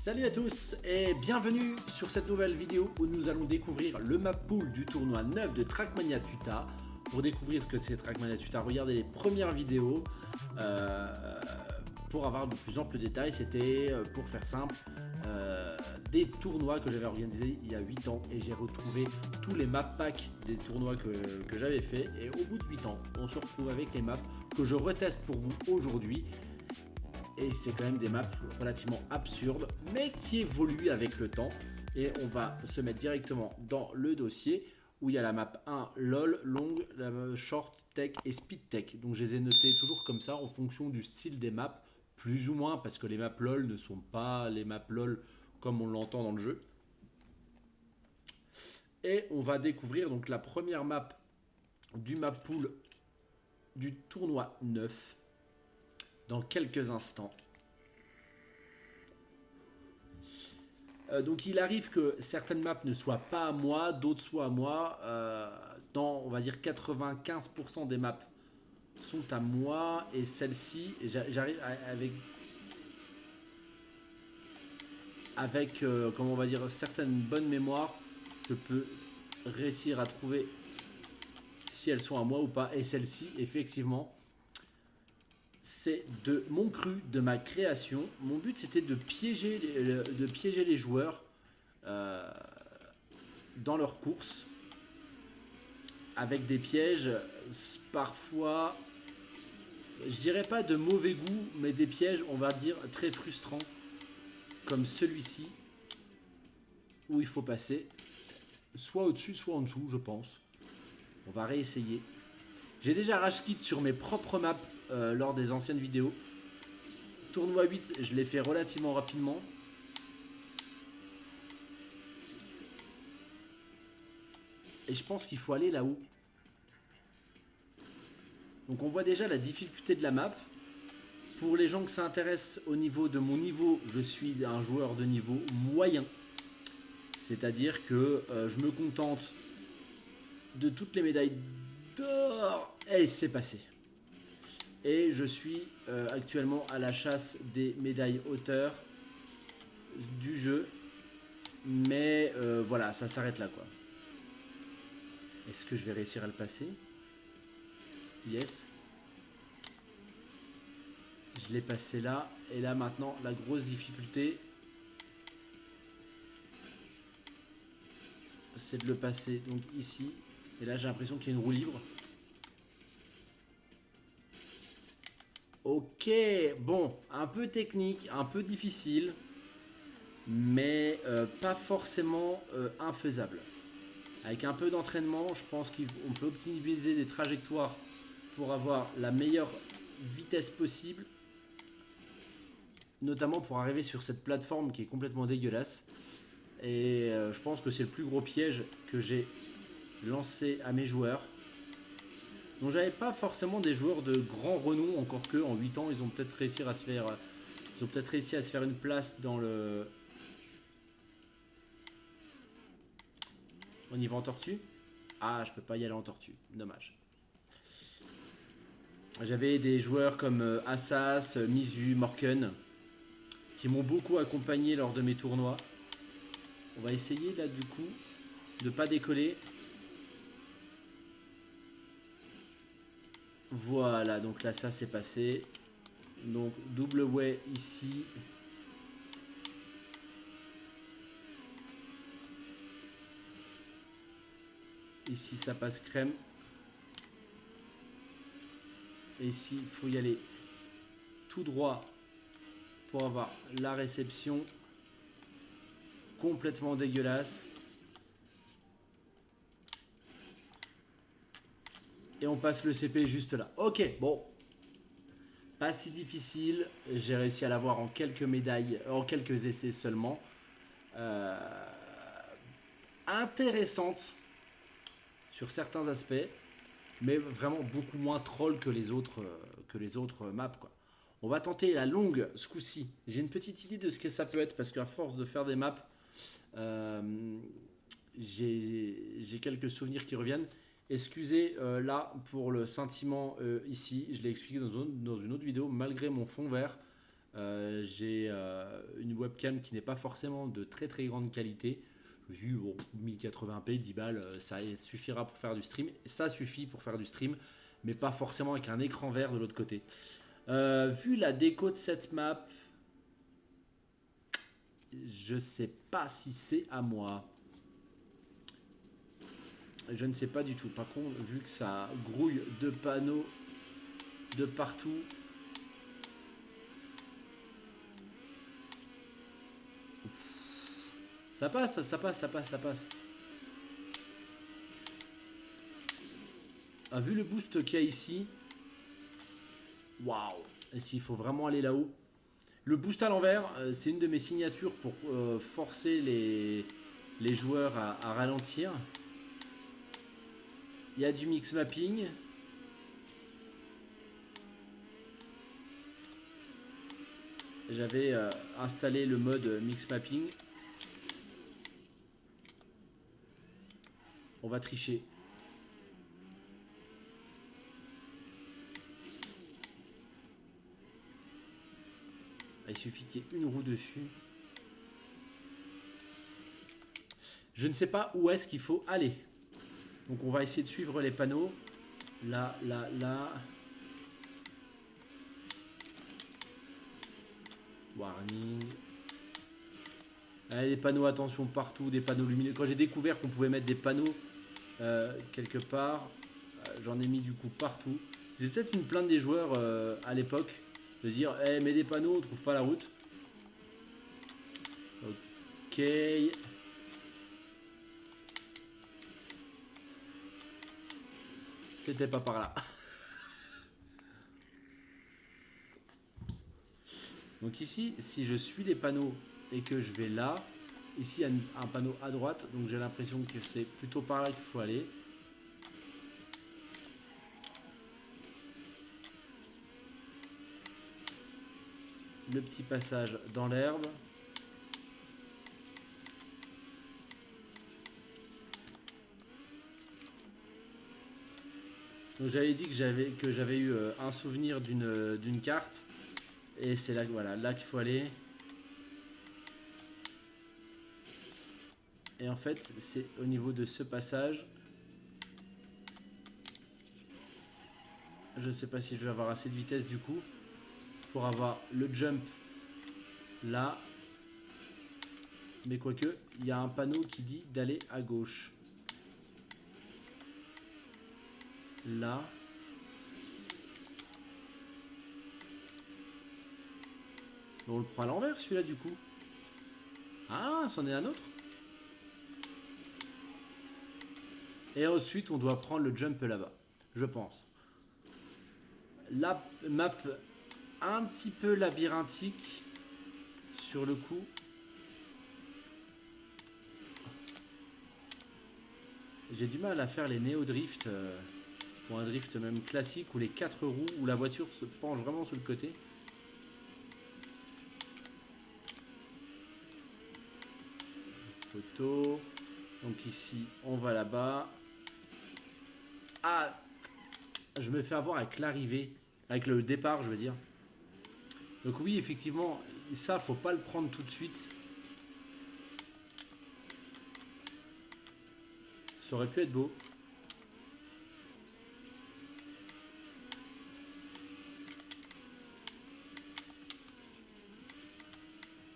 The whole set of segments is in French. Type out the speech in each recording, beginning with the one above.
Salut à tous et bienvenue sur cette nouvelle vidéo où nous allons découvrir le map pool du tournoi 9 de Trackmania Tuta. Pour découvrir ce que c'est Trackmania Tuta, regardez les premières vidéos pour avoir de plus amples détails. C'était, pour faire simple, des tournois que j'avais organisés il y a 8 ans et j'ai retrouvé tous les map packs des tournois que j'avais fait, et au bout de 8 ans on se retrouve avec les maps que je reteste pour vous aujourd'hui. Et c'est quand même des maps relativement absurdes, mais qui évoluent avec le temps. Et on va se mettre directement dans le dossier où il y a la map 1, LOL, long, la short, tech et speed tech. Donc je les ai notés toujours comme ça en fonction du style des maps, plus ou moins, parce que les maps LOL ne sont pas les maps LOL comme on l'entend dans le jeu. Et on va découvrir donc la première map du map pool du tournoi 9 dans quelques instants. Donc il arrive que certaines maps ne soient pas à moi, d'autres soient à moi. Dans, on va dire, 95% des maps sont à moi, et celle-ci, j'arrive avec comment on va dire, certaines bonnes mémoires, je peux réussir à trouver si elles sont à moi ou pas. Et celle-ci, effectivement, c'est de mon cru, de ma création. Mon but, c'était de piéger les joueurs dans leur course avec des pièges parfois, je dirais pas de mauvais goût, mais des pièges, on va dire, très frustrants, comme celui-ci, où il faut passer soit au-dessus, soit en dessous, je pense. On va réessayer. J'ai déjà rage quit sur mes propres maps lors des anciennes vidéos. Tournoi 8, je l'ai fait relativement rapidement. Et je pense qu'il faut aller là-haut. Donc on voit déjà la difficulté de la map. Pour les gens que ça intéresse, au niveau de mon niveau, je suis un joueur de niveau moyen. C'est-à-dire que je me contente de toutes les médailles d'or. Et c'est passé. Et je suis actuellement à la chasse des médailles hauteur du jeu. Mais voilà, ça s'arrête là, quoi. Est-ce que je vais réussir à le passer? Yes. Je l'ai passé là. Et là maintenant, la grosse difficulté, c'est de le passer donc ici. Et là j'ai l'impression qu'il y a une roue libre. Ok, bon, un peu technique, un peu difficile, mais pas forcément infaisable. Avec un peu d'entraînement, je pense qu'on peut optimiser des trajectoires pour avoir la meilleure vitesse possible, notamment pour arriver sur cette plateforme qui est complètement dégueulasse. Et je pense que c'est le plus gros piège que j'ai lancé à mes joueurs. Donc j'avais pas forcément des joueurs de grand renom, encore que en 8 ans ils ont peut-être réussi à se faire une place dans le... On y va en tortue? Ah, je peux pas y aller en tortue, dommage. J'avais des joueurs comme Assas, Mizu, Morken, qui m'ont beaucoup accompagné lors de mes tournois. On va essayer là du coup de pas décoller. Voilà, donc là ça s'est passé. Donc double way ici. Ici ça passe crème. Et ici il faut y aller tout droit pour avoir la réception. Complètement dégueulasse. Et on passe le CP juste là. Ok, bon. Pas si difficile. J'ai réussi à l'avoir en quelques médailles, en quelques essais seulement. Intéressante sur certains aspects, mais vraiment beaucoup moins troll que les autres maps, quoi. On va tenter la longue ce coup-ci. J'ai une petite idée de ce que ça peut être, parce qu'à force de faire des maps, j'ai quelques souvenirs qui reviennent. Excusez là pour le sentiment ici, je l'ai expliqué dans une autre vidéo, malgré mon fond vert, J'ai une webcam qui n'est pas forcément de très très grande qualité. Je me suis dit, bon, 1080p, 10 balles, ça suffira pour faire du stream. Ça suffit pour faire du stream, mais pas forcément avec un écran vert de l'autre côté. Vu la déco de cette map, je sais pas si c'est à moi. Je ne sais pas du tout. Par contre, vu que ça grouille de panneaux de partout. Ça passe, ça passe, ça passe, ça passe. Ah, vu le boost qu'il y a ici. Waouh. Et s'il faut vraiment aller là-haut. Le boost à l'envers, c'est une de mes signatures pour forcer les joueurs à ralentir. Il y a du mix mapping. J'avais installé le mode mix mapping. On va tricher. Il suffit qu'il y ait une roue dessus. Je ne sais pas où est-ce qu'il faut aller. Donc on va essayer de suivre les panneaux. Là, là, là. Warning. Des panneaux, attention, partout, des panneaux lumineux. Quand j'ai découvert qu'on pouvait mettre des panneaux quelque part, j'en ai mis du coup partout. C'était peut-être une plainte des joueurs à l'époque de dire hey, mets des panneaux, on trouve pas la route. Ok. C'était pas par là. Donc ici, si je suis les panneaux et que je vais là, ici il y a un panneau à droite, donc j'ai l'impression que c'est plutôt par là qu'il faut aller. Le petit passage dans l'herbe. Donc j'avais dit que j'avais eu un souvenir d'une carte. Et c'est là, voilà, là qu'il faut aller. Et en fait, c'est au niveau de ce passage. Je ne sais pas si je vais avoir assez de vitesse du coup. Pour avoir le jump là. Mais quoique, il y a un panneau qui dit d'aller à gauche. Là. On le prend à l'envers celui-là du coup. Ah, c'en est un autre. Et ensuite, on doit prendre le jump là-bas. Je pense. La map un petit peu labyrinthique sur le coup. J'ai du mal à faire les néo-drift ou un drift même classique où les 4 roues où la voiture se penche vraiment sur le côté. Photo. Donc ici, on va là-bas. Ah, je me fais avoir avec l'arrivée, avec le départ, je veux dire. Donc oui, effectivement, ça, faut pas le prendre tout de suite. Ça aurait pu être beau.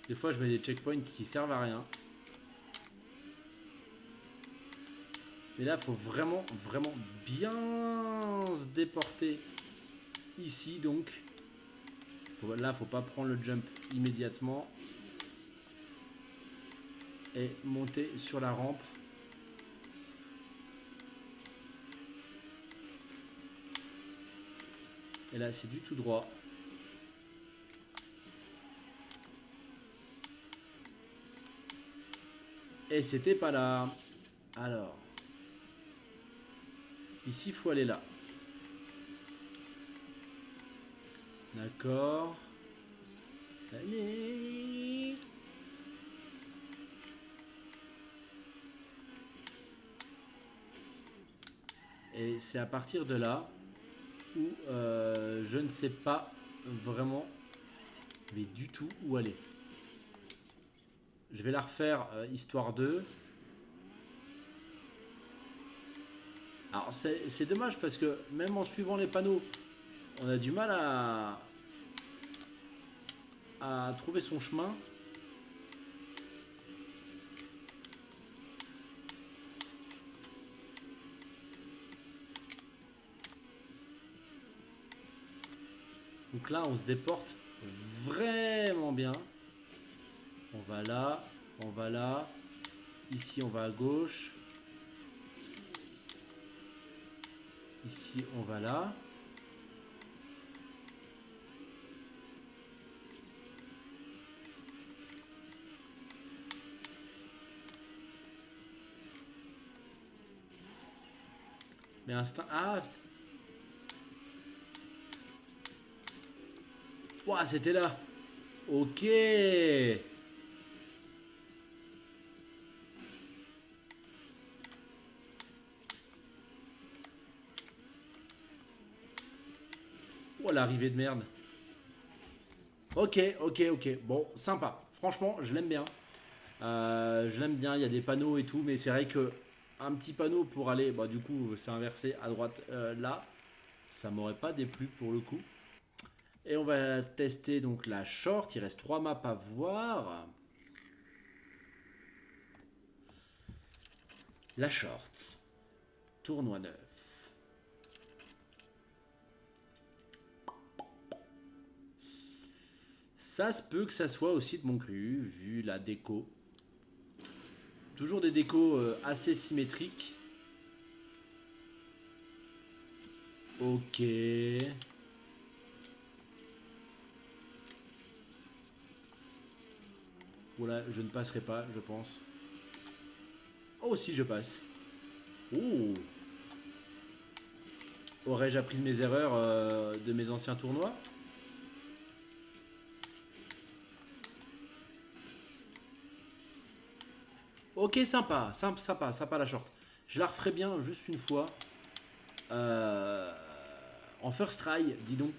Des fois, je mets des checkpoints qui servent à rien. Mais là, il faut vraiment, vraiment bien se déporter ici, donc. Là, faut pas prendre le jump immédiatement. Et monter sur la rampe. Et là, c'est du tout droit. Et c'était pas là. Alors. Ici, il faut aller là. D'accord. Allez. Et c'est à partir de là où je ne sais pas vraiment Mais du tout où aller. Je vais la refaire histoire 2. Alors c'est dommage parce que même en suivant les panneaux, on a du mal à trouver son chemin. Donc là, on se déporte vraiment bien. On va là, on va là. Ici, on va à gauche. Ici, on va là. Mais instinct... Ah! Ouah, c'était là. Ok. Oh, l'arrivée de merde. Ok, ok, ok. Bon, sympa. Franchement, je l'aime bien. Je l'aime bien, il y a des panneaux et tout, mais c'est vrai que un petit panneau pour aller, bah du coup c'est inversé à droite là, ça m'aurait pas déplu pour le coup. Et on va tester donc la short, il reste 3 maps à voir. La short, tournoi 9. Ça se peut que ça soit aussi de mon cru, vu la déco. Toujours des décos assez symétriques. Ok. Voilà, je ne passerai pas, je pense. Oh, si je passe. Oh. Aurais-je appris de mes erreurs de mes anciens tournois? Ok, sympa, sympa, sympa la short. Je la referai bien juste une fois. Euh, en first try, dis donc.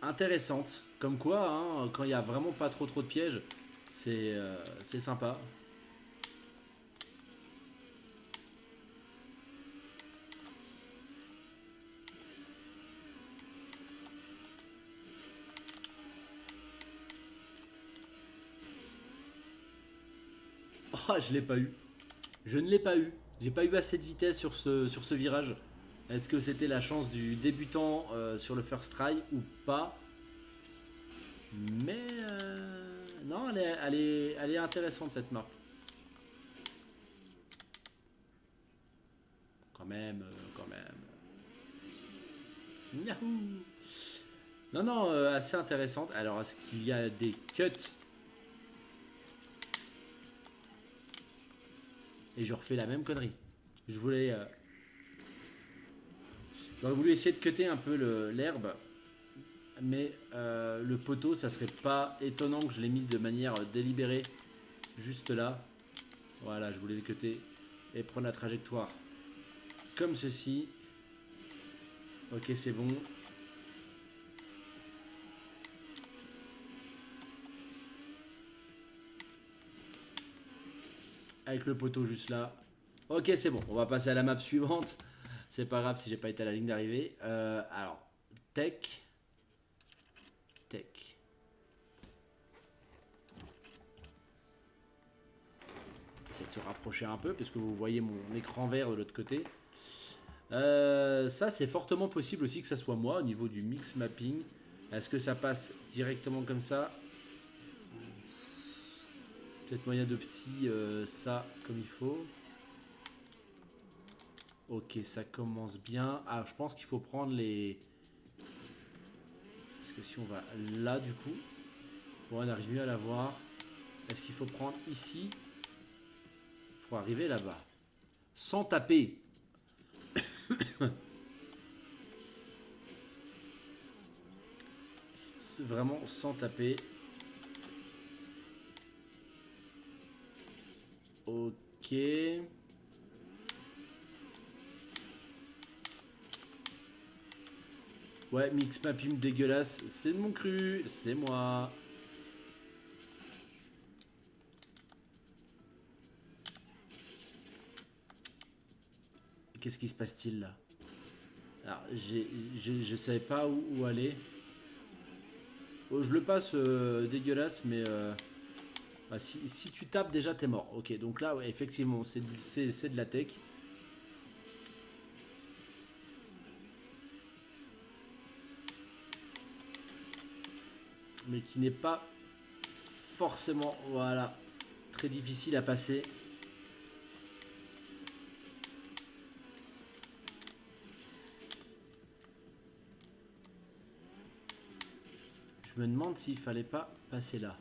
Intéressante. Comme quoi, hein, quand il n'y a vraiment pas trop de pièges, c'est sympa. Oh, je l'ai pas eu. Je ne l'ai pas eu. J'ai pas eu assez de vitesse sur ce virage. Est-ce que c'était la chance du débutant sur le first try ou pas? Mais non, elle est intéressante cette map. Quand même, quand même. Yahoo! Non, non, assez intéressante. Alors, est-ce qu'il y a des cuts? Et je refais la même connerie. Je voulais... J'aurais voulu essayer de cutter un peu l'herbe. Mais le poteau, ça serait pas étonnant que je l'ai mis de manière délibérée. Juste là. Voilà, je voulais le cutter. Et prendre la trajectoire. Comme ceci. Ok, c'est bon. Avec le poteau juste là. Ok, c'est bon. On va passer à la map suivante. C'est pas grave si j'ai pas été à la ligne d'arrivée. Alors, tech. Tech. Essayer de se rapprocher un peu parce que vous voyez mon écran vert de l'autre côté. Ça, c'est fortement possible aussi que ça soit moi au niveau du mix mapping. Est-ce que ça passe directement comme ça? Peut-être moyen de petit ça comme il faut. Ok, ça commence bien. Ah, je pense qu'il faut prendre les... Parce que si on va là du coup, bon, on arrive mieux à la voir. Est-ce qu'il faut prendre ici pour arriver là-bas? Sans taper. Vraiment sans taper. Ok. Ouais, mix mapping dégueulasse, c'est mon cru, c'est moi. Qu'est-ce qui se passe-t-il là? Alors, je savais pas où aller. Oh, je le passe dégueulasse, mais bah, si tu tapes déjà, t'es mort. Ok, donc là, ouais, effectivement, c'est de la tech. Mais qui n'est pas forcément, voilà, très difficile à passer. Je me demande s'il fallait pas passer là.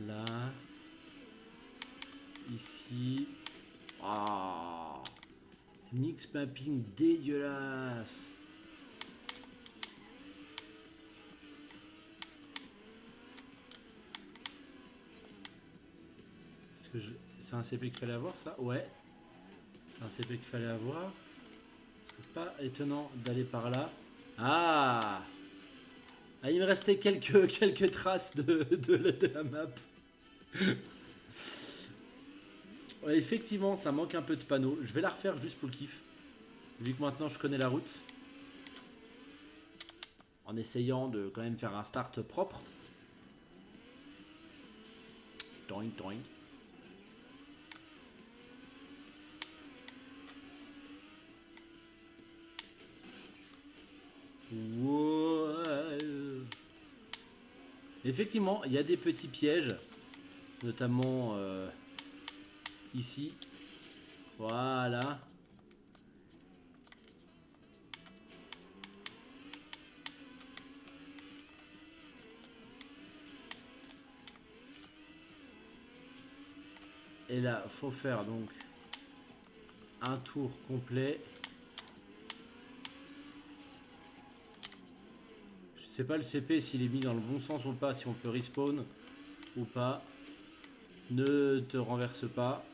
Là. Ici. Ah. Mix mapping dégueulasse. C'est un CP qu'il fallait avoir ça? Ouais. C'est un CP qu'il fallait avoir. C'est pas étonnant d'aller par là. Ah, ah, il me restait quelques traces de la map. Ouais, effectivement, ça manque un peu de panneaux. Je vais la refaire juste pour le kiff. Vu que maintenant je connais la route. En essayant de quand même faire un start propre. Toing, toing. Ouais. Effectivement, il y a des petits pièges. Notamment ici. Voilà. Et là, faut faire donc un tour complet. Je sais pas le CP s'il est mis dans le bon sens ou pas, si on peut respawn ou pas. Ne te renverse pas.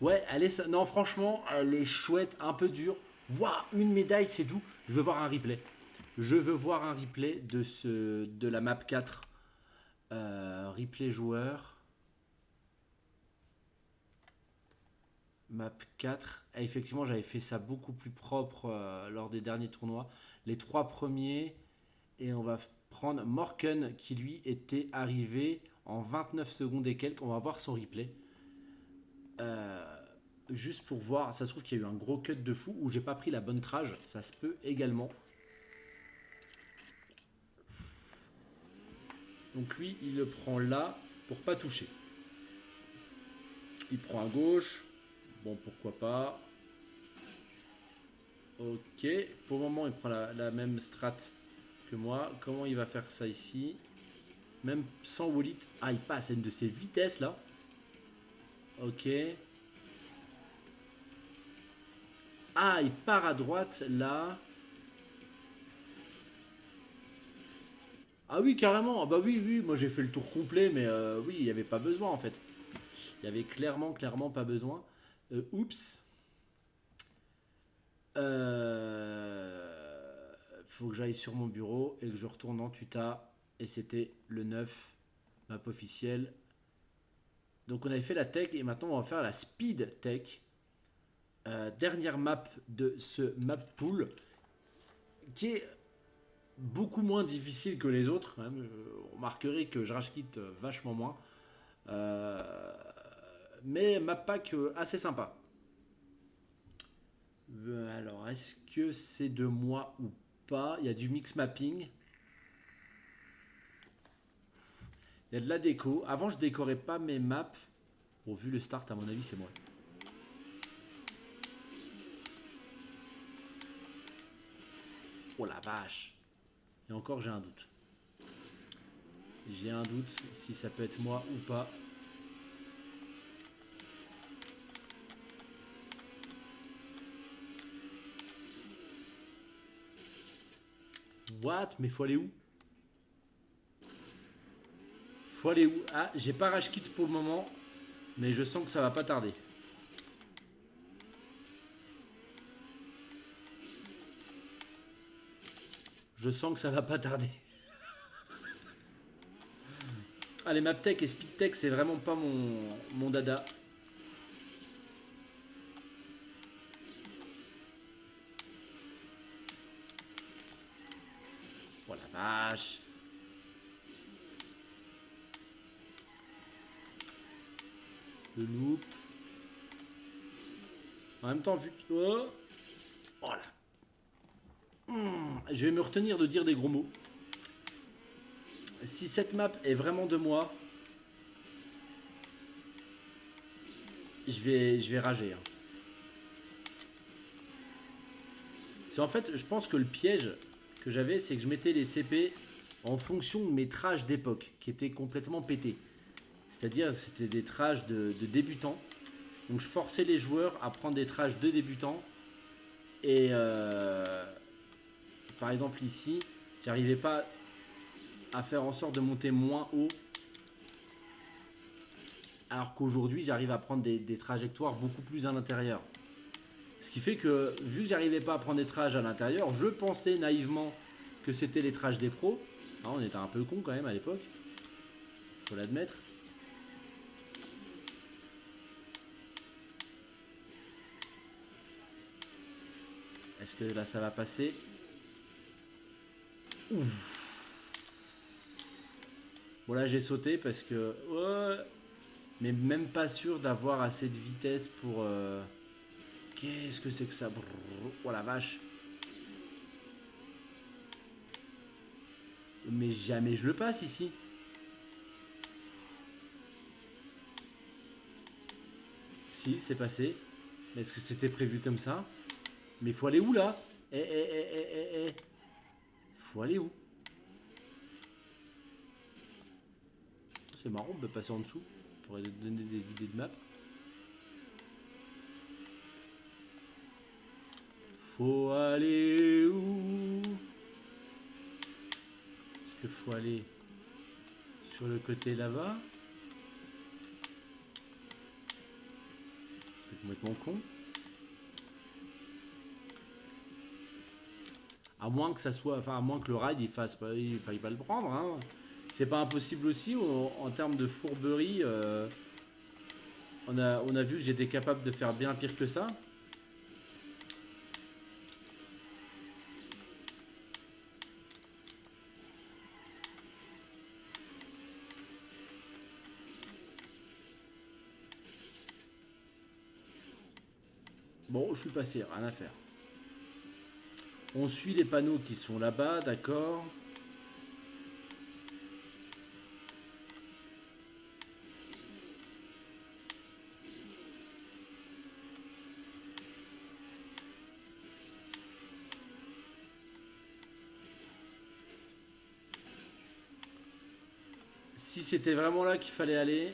Ouais, elle est... Non, franchement, elle est chouette, un peu dure. Waouh, une médaille, c'est doux. Je veux voir un replay. Je veux voir un replay de la map 4. Replay joueur. Map 4. Et effectivement, j'avais fait ça beaucoup plus propre lors des derniers tournois. Les 3 premiers. Et on va prendre Morken qui lui était arrivé en 29 secondes et quelques. On va voir son replay. Juste pour voir, ça se trouve qu'il y a eu un gros cut de fou où j'ai pas pris la bonne trage, ça se peut également. Donc lui, il le prend là pour pas toucher. Il prend à gauche. Bon, pourquoi pas. Ok, pour le moment, il prend la même strat que moi. Comment il va faire ça ici? Même sans wallet. Ah, il passe à une de ses vitesses là. Ok. Ah, il part à droite là. Ah oui, carrément. Ah bah oui, oui, moi j'ai fait le tour complet, mais oui, il n'y avait pas besoin en fait. Il y avait clairement pas besoin. Oups. Faut que j'aille sur mon bureau et que je retourne en tuta. Et c'était le 9, map officielle. Donc on avait fait la tech et maintenant on va faire la speed tech. Dernière map de ce map pool qui est beaucoup moins difficile que les autres. Quand même. On remarquerait que je rage quitte vachement moins. Mais map pack assez sympa. Alors, est-ce que c'est de moi ou pas? Il y a du mix mapping. Il y a de la déco. Avant, je décorais pas mes maps. Bon, vu le start, à mon avis, c'est moi. Oh la vache. Et encore, j'ai un doute. J'ai un doute si ça peut être moi ou pas. What? Mais faut aller où? Faut aller où? Ah, j'ai pas rage kit pour le moment, mais je sens que ça va pas tarder. Je sens que ça va pas tarder. Allez, Maptech et Speedtech, c'est vraiment pas mon dada. Oh la vache. Le loop. En même temps, vu que... Oh, oh là. Je vais me retenir de dire des gros mots. Si cette map est vraiment de moi, je vais rager. Hein. C'est en fait, je pense que le piège que j'avais, c'est que je mettais les CP en fonction de mes trages d'époque, qui étaient complètement pétés. C'est-à-dire, c'était des trages de débutants. Donc, je forçais les joueurs à prendre des trages de débutants. Et par exemple, ici, j'arrivais pas à faire en sorte de monter moins haut. Alors qu'aujourd'hui, j'arrive à prendre des trajectoires beaucoup plus à l'intérieur. Ce qui fait que, vu que j'arrivais pas à prendre des trages à l'intérieur, je pensais naïvement que c'était les trages des pros. Alors, on était un peu con quand même à l'époque. Faut l'admettre. Est-ce que là ça va passer? Ouf. Bon là j'ai sauté parce que... Ouais, mais même pas sûr d'avoir assez de vitesse pour... Qu'est-ce que c'est que ça? Oh la vache. Mais jamais je le passe ici. Si, c'est passé. Mais est-ce que c'était prévu comme ça? Mais faut aller où là? Faut aller où? C'est marrant de passer en dessous. Pour donner des idées de map. Faut aller où? Est-ce qu'il faut aller sur le côté là-bas? C'est complètement con. À moins que ça soit, enfin à moins que le ride il faille pas le prendre. Hein. C'est pas impossible aussi en termes de fourberie. On a vu que j'étais capable de faire bien pire que ça. Bon, je suis passé, rien à faire. On suit les panneaux qui sont là-bas, d'accord. Si c'était vraiment là qu'il fallait aller...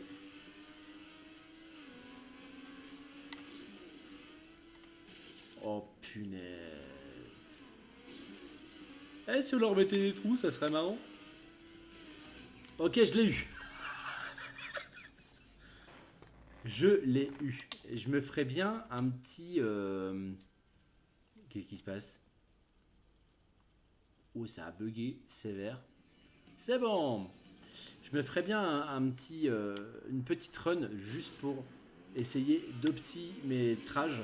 Oh punaise. Eh, si on leur mettait des trous, ça serait marrant. Ok, je l'ai eu. Je l'ai eu. Je me ferais bien un petit... Qu'est-ce qui se passe? Oh, ça a bugué, sévère. C'est bon. Je me ferais bien une petite run juste pour essayer d'optimiser mes trages.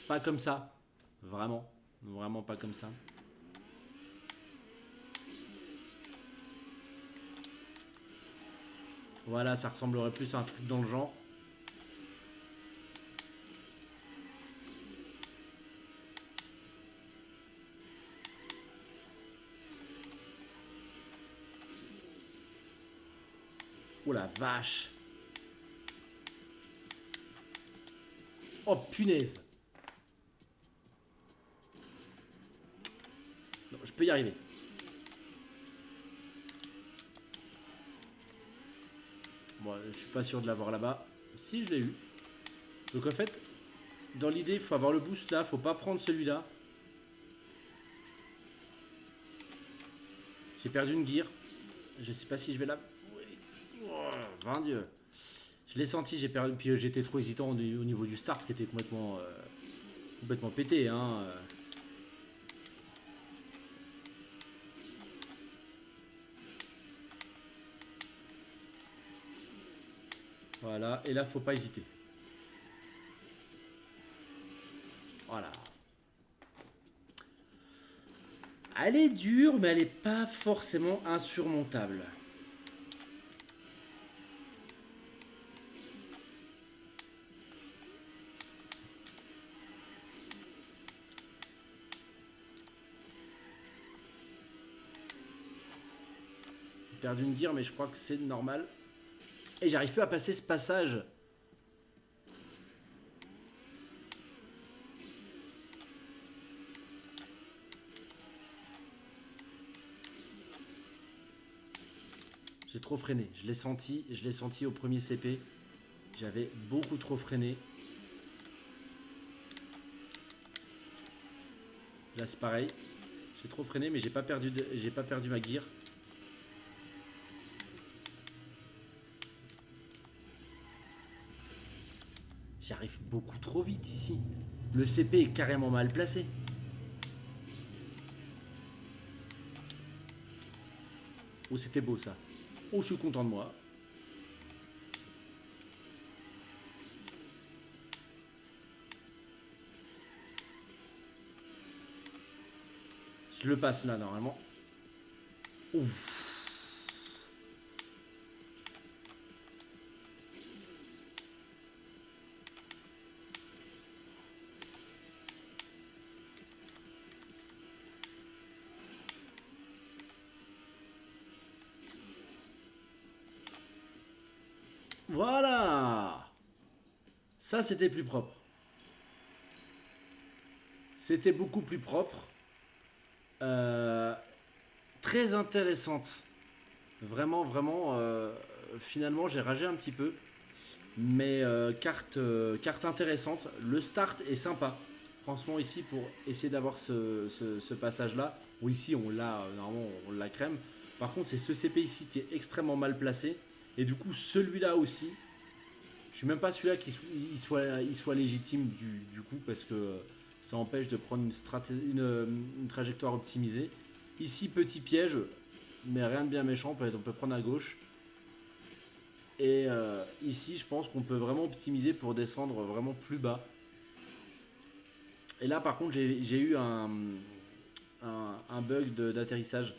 Pas comme ça. Vraiment. Vraiment pas comme ça. Voilà, ça ressemblerait plus à un truc dans le genre. Oh la vache. Oh punaise. Non, je peux y arriver. Bon, je suis pas sûr de l'avoir là-bas. Si, je l'ai eu. Donc en fait, dans l'idée, il faut avoir le boost là. Faut pas prendre celui-là. J'ai perdu une gear. Je sais pas si je vais la... Oh, 20 Dieu. Je l'ai senti, j'ai perdu. Puis j'étais trop hésitant au niveau du start qui était complètement pété. Hein. Voilà, et là faut pas hésiter. Voilà. Elle est dure, mais elle n'est pas forcément insurmontable. J'ai perdu une gear, mais je crois que c'est normal. Et j'arrive plus à passer ce passage. J'ai trop freiné. Je l'ai senti au premier CP. J'avais beaucoup trop freiné. Là c'est pareil. J'ai trop freiné, mais j'ai pas perdu ma gear. J'arrive beaucoup trop vite ici. Le CP est carrément mal placé. Oh, c'était beau ça. Oh, je suis content de moi. Je le passe là, normalement. Ouf. Voilà. Ça, c'était plus propre. C'était beaucoup plus propre. Très intéressante. Vraiment, vraiment. Finalement, j'ai ragé un petit peu. Mais carte intéressante. Le start est sympa. Franchement, ici, pour essayer d'avoir ce passage-là, où ici, on l'a, normalement, on l'a crème. Par contre, c'est ce CP ici qui est extrêmement mal placé. Et du coup, celui-là aussi, je suis même pas celui-là qui soit légitime du coup, parce que ça empêche de prendre une trajectoire optimisée. Ici, petit piège, mais rien de bien méchant. On peut prendre à gauche. Et ici, je pense qu'on peut vraiment optimiser pour descendre vraiment plus bas. Et là, par contre, j'ai eu un bug d'atterrissage.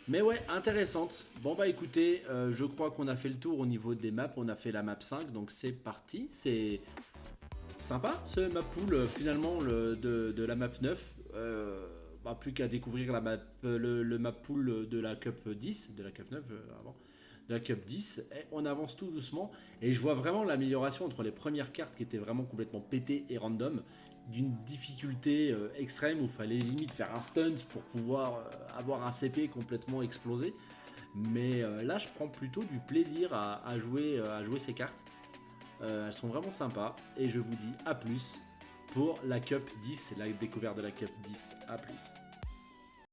Mais ouais, intéressante. Bon bah écoutez, je crois qu'on a fait le tour au niveau des maps. On a fait la map 5, donc c'est parti. C'est sympa ce map pool finalement de la map 9. Plus qu'à découvrir le map pool de la Cup 10, de la Cup 9 avant. De la Cup 10, et on avance tout doucement et je vois vraiment l'amélioration entre les premières cartes qui étaient vraiment complètement pétées et random, d'une difficulté extrême où il fallait limite faire un stunt pour pouvoir avoir un CP complètement explosé. Mais là je prends plutôt du plaisir à jouer ces cartes. Elles sont vraiment sympas et je vous dis à plus pour la Cup 10, la découverte de la Cup 10. À plus.